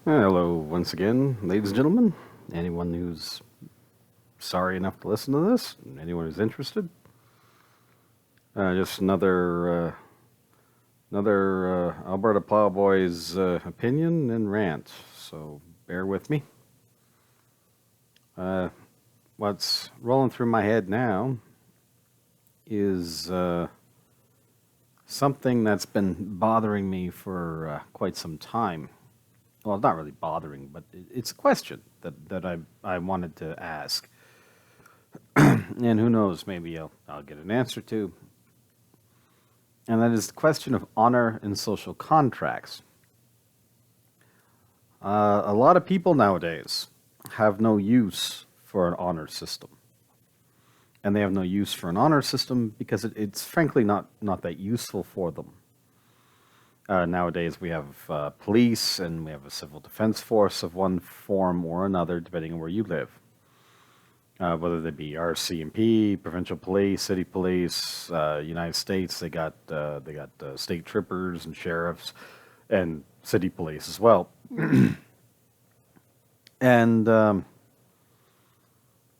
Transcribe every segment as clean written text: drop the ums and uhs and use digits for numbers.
Hello, once again, ladies and gentlemen. Anyone who's sorry enough to listen to this, anyone who's interested, just another Alberta Plowboy's opinion and rant. So bear with me. What's rolling through my head now is something that's been bothering me for quite some time. Well, not really bothering, but it's a question that I wanted to ask. And who knows, maybe I'll get an answer to. And that is the question of honor and social contracts. A lot of people nowadays have no use for an honor system. And they have no use for an honor system because it's frankly not that useful for them. Nowadays, we have police and we have a civil defense force of one form or another, depending on where you live. Whether they be RCMP, provincial police, city police, United States, they got state troopers and sheriffs, and city police as well, and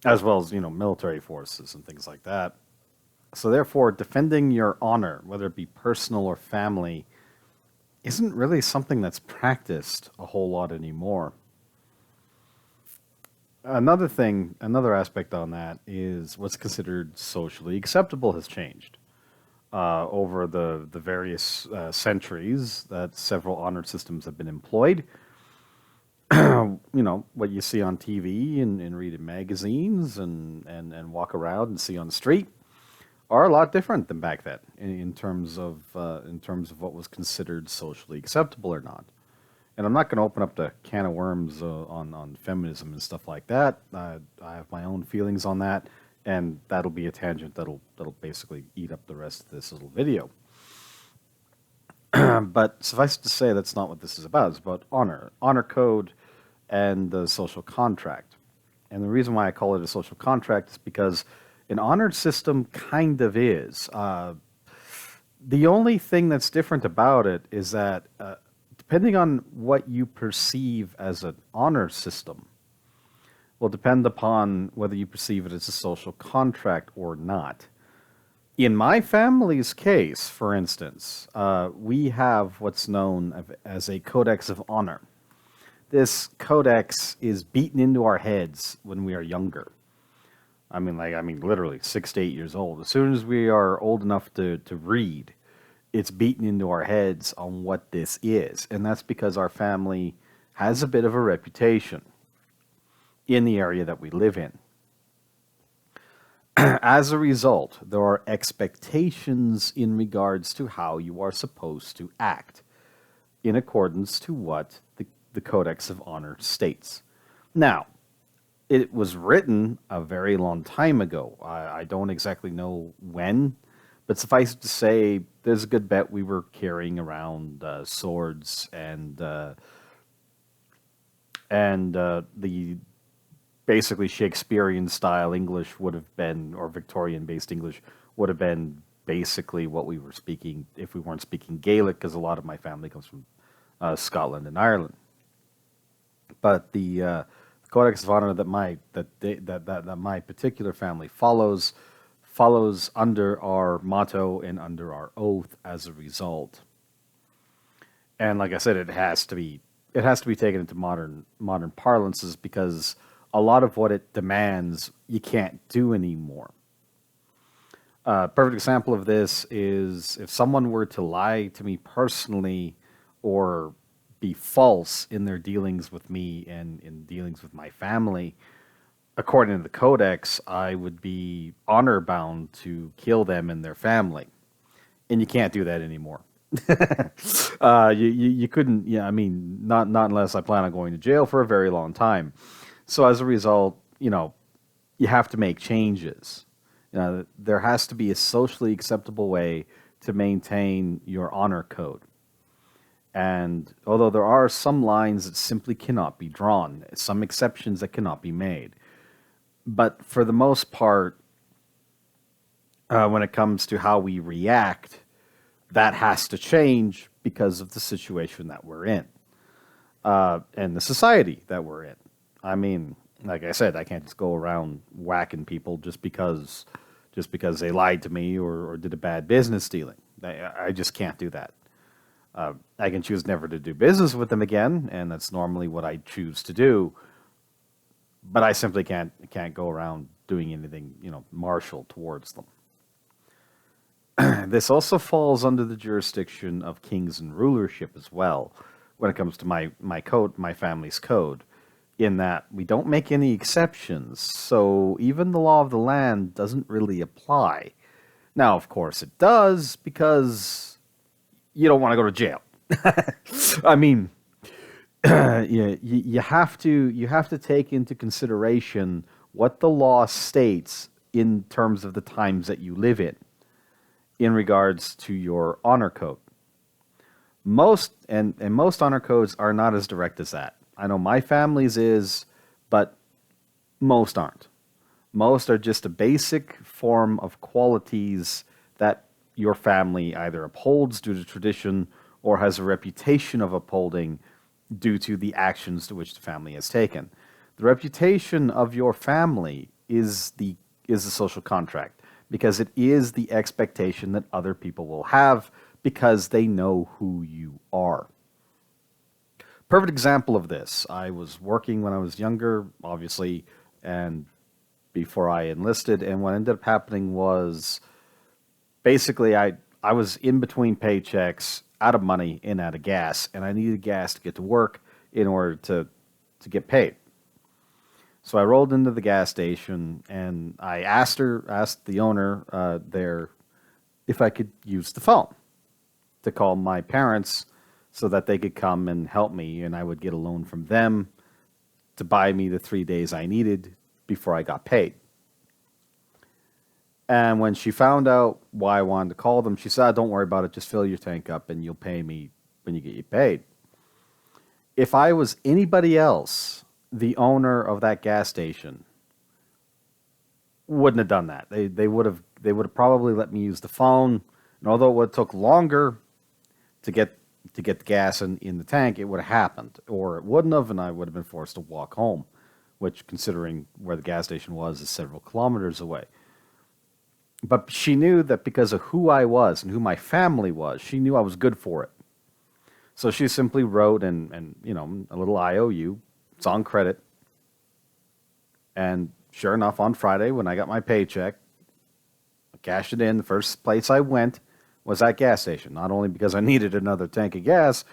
as well as military forces and things like that. So therefore, defending your honor, whether it be personal or family, isn't really something that's practiced a whole lot anymore. Another aspect on that is what's considered socially acceptable has changed over the various centuries that several honor systems have been employed. What you see on TV and read in magazines and walk around and see on the street are a lot different than back then in terms of what was considered socially acceptable or not. And I'm not going to open up the can of worms on feminism and stuff like that. I have my own feelings on that, and that'll be a tangent that'll basically eat up the rest of this little video. But suffice it to say, that's not what this is about. It's about honor code, and the social contract. And the reason why I call it a social contract is because an honored system kind of is. The only thing that's different about it is that depending on what you perceive as an honor system will depend upon whether you perceive it as a social contract or not. In my family's case, for instance, we have what's known as a codex of honor. This codex is beaten into our heads when we are younger. I mean, literally 6 to 8 years old. As soon as we are old enough to read, it's beaten into our heads on what this is. And that's because our family has a bit of a reputation in the area that we live in. As a result, there are expectations in regards to how you are supposed to act in accordance to what the Codex of Honor states. Now, it was written a very long time ago. I don't exactly know when, but suffice it to say, there's a good bet we were carrying around swords and the basically Shakespearean style English would have been, or Victorian based English would have been basically what we were speaking if we weren't speaking Gaelic, because a lot of my family comes from Scotland and Ireland. But the Codex of Honor that my particular family follows under our motto and under our oath as a result. And like I said, it has to be taken into modern parlances because a lot of what it demands you can't do anymore. Perfect example of this is if someone were to lie to me personally or be false in their dealings with me and in dealings with my family, according to the codex, I would be honor bound to kill them and their family. And you can't do that anymore. You couldn't, yeah, I mean, not unless I plan on going to jail for a very long time. So as a result, you have to make changes. There has to be a socially acceptable way to maintain your honor code. And although there are some lines that simply cannot be drawn, some exceptions that cannot be made, but for the most part, when it comes to how we react, that has to change because of the situation that we're in. and the society that we're in. I mean, like I said, I can't just go around whacking people just because they lied to me or did a bad business dealing. I just can't do that. I can choose never to do business with them again, and that's normally what I choose to do. But I simply can't go around doing anything, martial towards them. This also falls under the jurisdiction of kings and rulership as well, when it comes to my code, my family's code, in that we don't make any exceptions. So even the law of the land doesn't really apply. Now, of course, it does because you don't want to go to jail. I mean, you have to take into consideration what the law states in terms of the times that you live in regards to your honor code. Most honor codes are not as direct as that. I know my family's is, but most aren't. Most are just a basic form of qualities that your family either upholds due to tradition or has a reputation of upholding due to the actions to which the family has taken. The reputation of your family is the social contract because it is the expectation that other people will have because they know who you are. Perfect example of this. I was working when I was younger, obviously, and before I enlisted, and what ended up happening was basically I was in between paychecks, out of money and out of gas, and I needed gas to get to work in order to get paid. So I rolled into the gas station and I asked the owner there if I could use the phone to call my parents so that they could come and help me, and I would get a loan from them to buy me the 3 days I needed before I got paid. And when she found out why I wanted to call them, she said, "Don't worry about it. Just fill your tank up and you'll pay me when you get you paid." If I was anybody else, the owner of that gas station wouldn't have done that. They would have probably let me use the phone, and although it would have took longer to get the gas in the tank, it would have happened, or it wouldn't have, and I would have been forced to walk home, which, considering where the gas station was, is several kilometers away. But she knew that because of who I was and who my family was, she knew I was good for it. So she simply wrote and a little IOU. It's on credit. And sure enough, on Friday when I got my paycheck, I cashed it in. The first place I went was that gas station. Not only because I needed another tank of gas,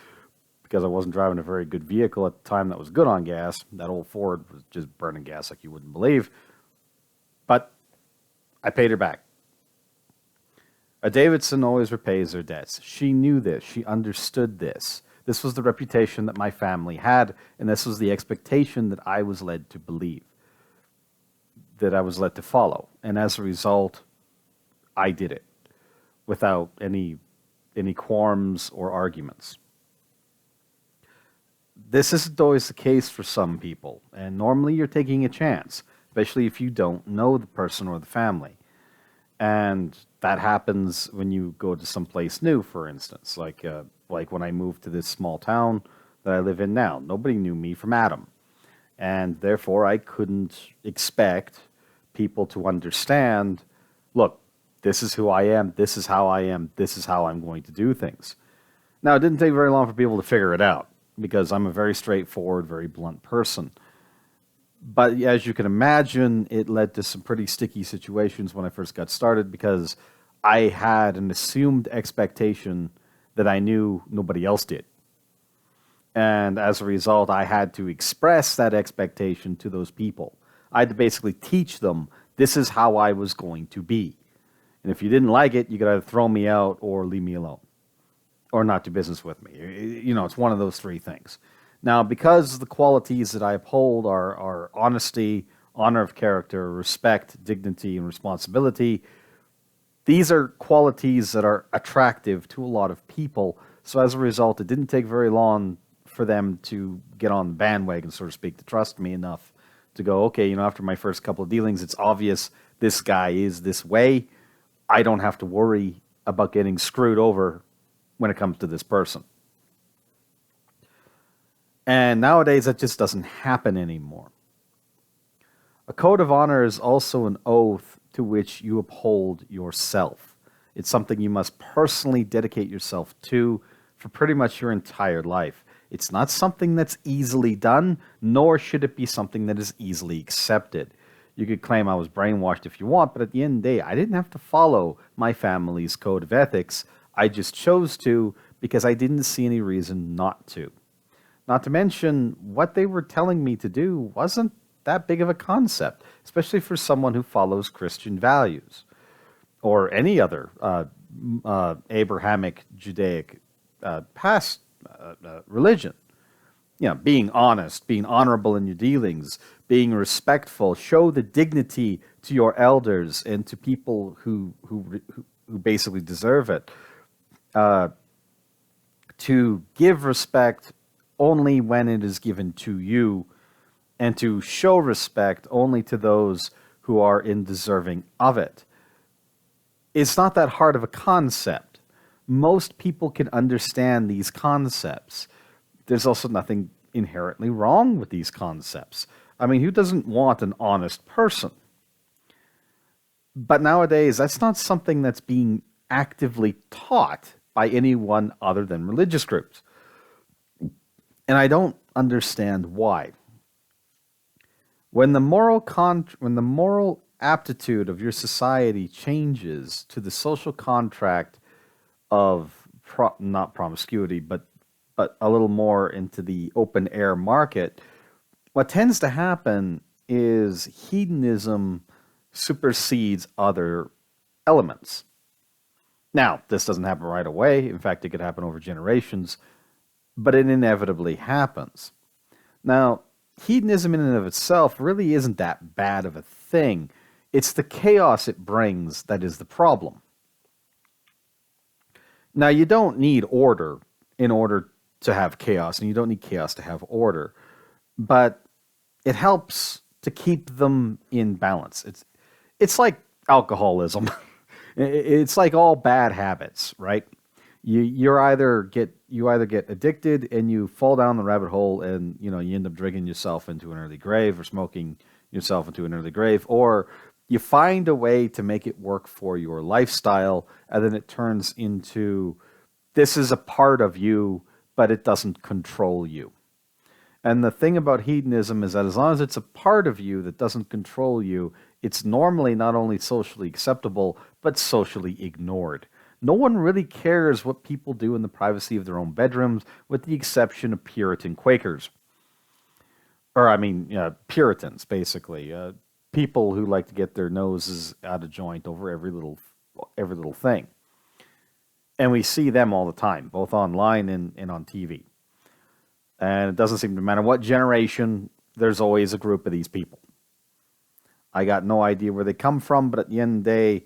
because I wasn't driving a very good vehicle at the time that was good on gas. That old Ford was just burning gas like you wouldn't believe. But I paid her back. A Davidson always repays their debts. She knew this. She understood this. This was the reputation that my family had, and this was the expectation that I was led to believe, that I was led to follow. And as a result, I did it without any qualms or arguments. This isn't always the case for some people, and normally you're taking a chance, especially if you don't know the person or the family. And that happens when you go to some place new, for instance, like when I moved to this small town that I live in now. Nobody knew me from Adam, and therefore I couldn't expect people to understand, look, this is who I am, this is how I am, this is how I'm going to do things. Now, it didn't take very long for people to figure it out, because I'm a very straightforward, very blunt person. But as you can imagine, it led to some pretty sticky situations when I first got started, because I had an assumed expectation that I knew nobody else did. And as a result, I had to express that expectation to those people. I had to basically teach them, this is how I was going to be. And if you didn't like it, you could either throw me out or leave me alone, or not do business with me. It's one of those three things. Now, because the qualities that I uphold are honesty, honor of character, respect, dignity, and responsibility, these are qualities that are attractive to a lot of people. So as a result, it didn't take very long for them to get on the bandwagon, so to speak, to trust me enough to go, okay, after my first couple of dealings, it's obvious this guy is this way. I don't have to worry about getting screwed over when it comes to this person. And nowadays, that just doesn't happen anymore. A code of honor is also an oath to which you uphold yourself. It's something you must personally dedicate yourself to for pretty much your entire life. It's not something that's easily done, nor should it be something that is easily accepted. You could claim I was brainwashed if you want, but at the end of the day, I didn't have to follow my family's code of ethics. I just chose to because I didn't see any reason not to. Not to mention, what they were telling me to do wasn't that big of a concept, especially for someone who follows Christian values or any other Abrahamic, Judaic past religion. You know, being honest, being honorable in your dealings, being respectful, show the dignity to your elders and to people who basically deserve it. To give respect only when it is given to you, and to show respect only to those who are deserving of it. It's not that hard of a concept. Most people can understand these concepts. There's also nothing inherently wrong with these concepts. I mean, who doesn't want an honest person? But nowadays, that's not something that's being actively taught by anyone other than religious groups. And I don't understand why. When the moral aptitude of your society changes to the social contract of not promiscuity, but a little more into the open air market, what tends to happen is hedonism supersedes other elements. Now, this doesn't happen right away. In fact, it could happen over generations, but it inevitably happens. Now, hedonism in and of itself really isn't that bad of a thing. It's the chaos it brings that is the problem. Now, you don't need order in order to have chaos, and you don't need chaos to have order. But it helps to keep them in balance. It's like alcoholism. It's like all bad habits, right? You either get addicted and you fall down the rabbit hole, and you end up drinking yourself into an early grave, or smoking yourself into an early grave, or you find a way to make it work for your lifestyle, and then it turns into, this is a part of you, but it doesn't control you. And the thing about hedonism is that as long as it's a part of you that doesn't control you, it's normally not only socially acceptable, but socially ignored. No one really cares what people do in the privacy of their own bedrooms, with the exception of Puritan Quakers. Or, I mean, Puritans, basically. People who like to get their noses out of joint over every little thing. And we see them all the time, both online and on TV. And it doesn't seem to matter what generation, there's always a group of these people. I got no idea where they come from, but at the end of the day,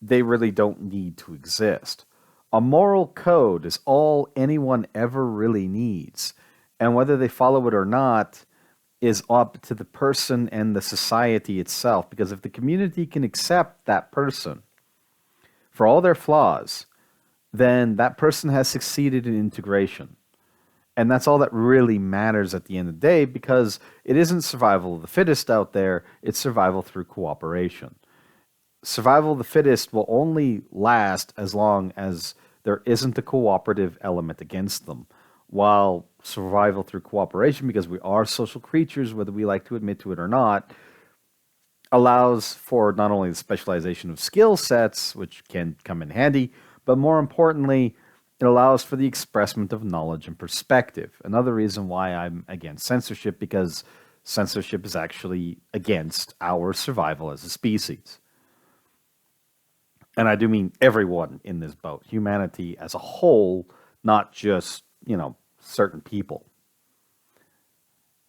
they really don't need to exist. A moral code is all anyone ever really needs. And whether they follow it or not is up to the person and the society itself. Because if the community can accept that person for all their flaws, then that person has succeeded in integration. And that's all that really matters at the end of the day, because it isn't survival of the fittest out there, it's survival through cooperation. Survival of the fittest will only last as long as there isn't a cooperative element against them. While survival through cooperation, because we are social creatures, whether we like to admit to it or not, allows for not only the specialization of skill sets, which can come in handy, but more importantly, it allows for the expressment of knowledge and perspective. Another reason why I'm against censorship, because censorship is actually against our survival as a species. And I do mean everyone in this boat, humanity as a whole, not just, certain people.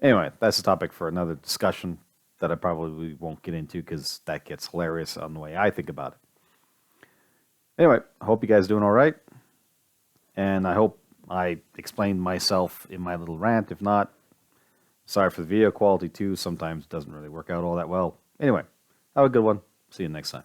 Anyway, that's a topic for another discussion that I probably won't get into, because that gets hilarious on the way I think about it. Anyway, I hope you guys are doing all right. And I hope I explained myself in my little rant. If not, sorry for the video quality too. Sometimes it doesn't really work out all that well. Anyway, have a good one. See you next time.